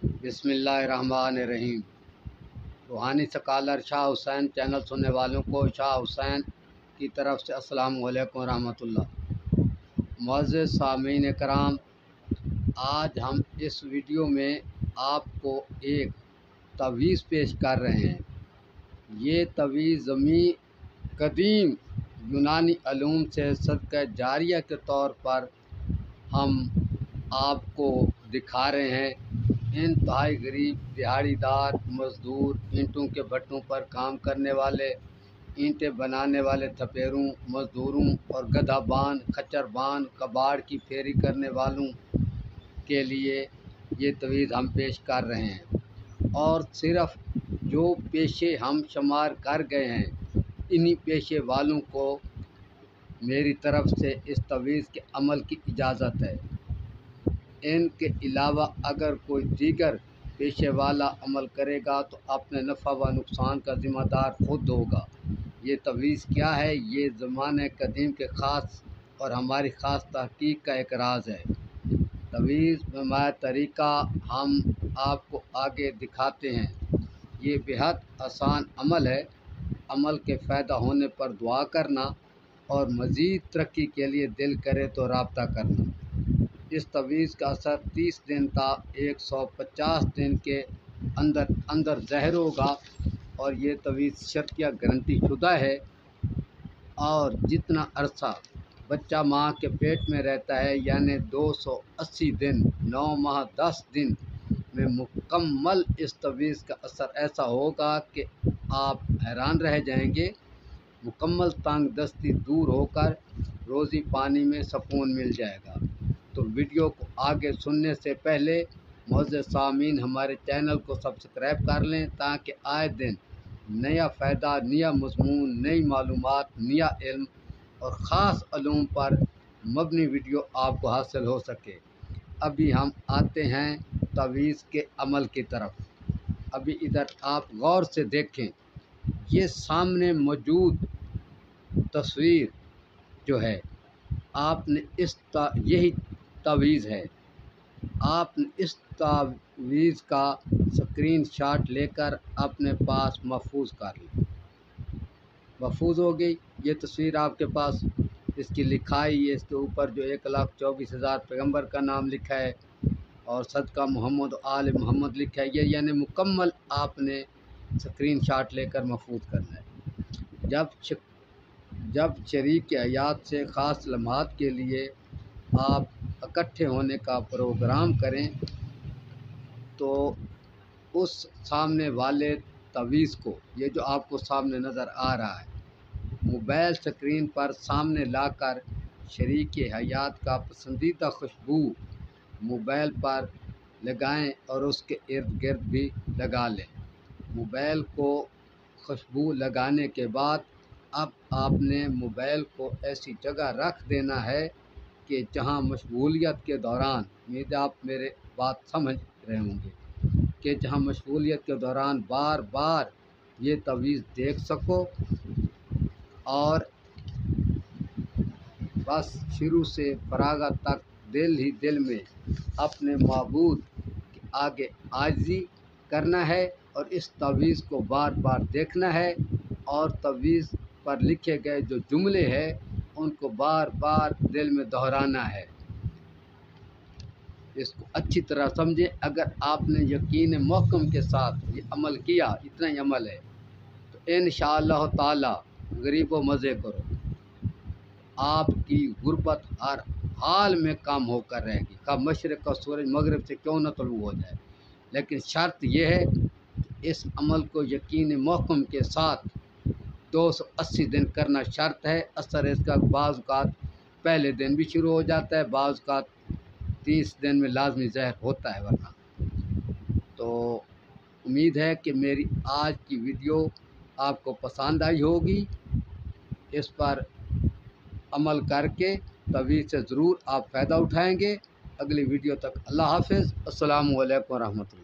بسم اللہ الرحمن الرحیم۔ روحانی سکالر شاہ حسین چینل سننے والوں کو شاہ حسین کی طرف سے السلام علیکم ورحمۃ اللہ۔ معزز سامعین کرام، آج ہم اس ویڈیو میں آپ کو ایک تویز پیش کر رہے ہیں۔ یہ تویز قدیم یونانی علوم سے صدقہ جاریہ کے طور پر ہم آپ کو دکھا رہے ہیں۔ انتہائی غریب دیہڑی دار مزدور، اینٹوں کے بھٹوں پر کام کرنے والے، اینٹیں بنانے والے تھپیروں مزدوروں اور گدھا بان، کھچر بان، کباڑ کی پھیری کرنے والوں کے لیے یہ تویز ہم پیش کر رہے ہیں۔ اور صرف جو پیشے ہم شمار کر گئے ہیں انہی پیشے والوں کو میری طرف سے اس تویز کے عمل کی اجازت ہے۔ ان کے علاوہ اگر کوئی دیگر پیشے والا عمل کرے گا تو اپنے نفع و نقصان کا ذمہ دار خود ہوگا۔ یہ تویز کیا ہے؟ یہ زمانہ قدیم کے خاص اور ہماری خاص تحقیق کا ایک راز ہے۔ تویز بمائے طریقہ ہم آپ کو آگے دکھاتے ہیں۔ یہ بہت آسان عمل ہے۔ عمل کے فائدہ ہونے پر دعا کرنا اور مزید ترقی کے لیے دل کرے تو رابطہ کرنا۔ اس تویز کا اثر 30 دن تا 150 دن کے اندر ظاہر ہوگا، اور یہ تویز شرطیہ گارنٹی شدہ ہے۔ اور جتنا عرصہ بچہ ماں کے پیٹ میں رہتا ہے، یعنی 280 دن 9 ماہ 10 دن میں مکمل اس تویز کا اثر ایسا ہوگا کہ آپ حیران رہ جائیں گے۔ مکمل تنگ دستی دور ہو کر روزی پانی میں سکون مل جائے گا۔ تو ویڈیو کو آگے سننے سے پہلے معزز سامعین ہمارے چینل کو سبسکرائب کر لیں، تاکہ آئے دن نیا فائدہ، نیا مضمون، نئی معلومات، نیا علم اور خاص علوم پر مبنی ویڈیو آپ کو حاصل ہو سکے۔ ابھی ہم آتے ہیں تویز کے عمل کی طرف۔ ابھی ادھر آپ غور سے دیکھیں، یہ سامنے موجود تصویر جو ہے، آپ نے یہی تویز ہے۔ آپ نے اس تویز کا اسکرین شاٹ لے کر اپنے پاس محفوظ کر لیں۔ محفوظ ہو گئی یہ تصویر آپ کے پاس۔ اس کی لکھائی، اس کے اوپر جو 1,24,000 پیغمبر کا نام لکھا ہے اور صدقہ محمد و آل محمد لکھا ہے، یہ یعنی مکمل آپ نے اسکرین شاٹ لے کر محفوظ کرنا ہے۔ جب شریک حیات سے خاص لمحات کے لیے آپ اکٹھے ہونے کا پروگرام کریں تو اس سامنے والے تویز کو، یہ جو آپ کو سامنے نظر آ رہا ہے، موبائل اسکرین پر سامنے لا کر شریک حیات کا پسندیدہ خوشبو موبائل پر لگائیں اور اس کے ارد گرد بھی لگا لیں۔ موبائل کو خوشبو لگانے کے بعد اب آپ نے موبائل کو ایسی جگہ رکھ دینا ہے کہ جہاں مشغولیت کے دوران، امید آپ میرے بات سمجھ رہے ہوں گے، کہ جہاں مشغولیت کے دوران بار بار یہ تویز دیکھ سکو، اور بس شروع سے فراغت تک دل ہی دل میں اپنے معبود کے آگے عاجزی کرنا ہے، اور اس تویز کو بار بار دیکھنا ہے، اور تویز پر لکھے گئے جو جملے ہیں ان کو بار بار دل میں دہرانا ہے۔ اس کو اچھی طرح سمجھیں۔ اگر آپ نے یقین محکم کے ساتھ یہ عمل کیا، اتنا ہی عمل ہے، تو انشاءاللہ تعالی غریب و مزے کرو، آپ کی غربت ہر حال میں کم ہو کر رہے گی، خواہ مشرق کا سورج مغرب سے کیوں نہ طلوع ہو جائے۔ لیکن شرط یہ ہے کہ اس عمل کو یقین محکم کے ساتھ 280 دن کرنا شرط ہے۔ اثر اس کا بعض اوقات پہلے دن بھی شروع ہو جاتا ہے، بعض اوقات 30 دن میں لازمی ظاہر ہوتا ہے ورنہ۔ تو امید ہے کہ میری آج کی ویڈیو آپ کو پسند آئی ہوگی۔ اس پر عمل کر کے تویز سے ضرور آپ فائدہ اٹھائیں گے۔ اگلی ویڈیو تک اللہ حافظ۔ السلام علیکم ورحمۃ اللہ۔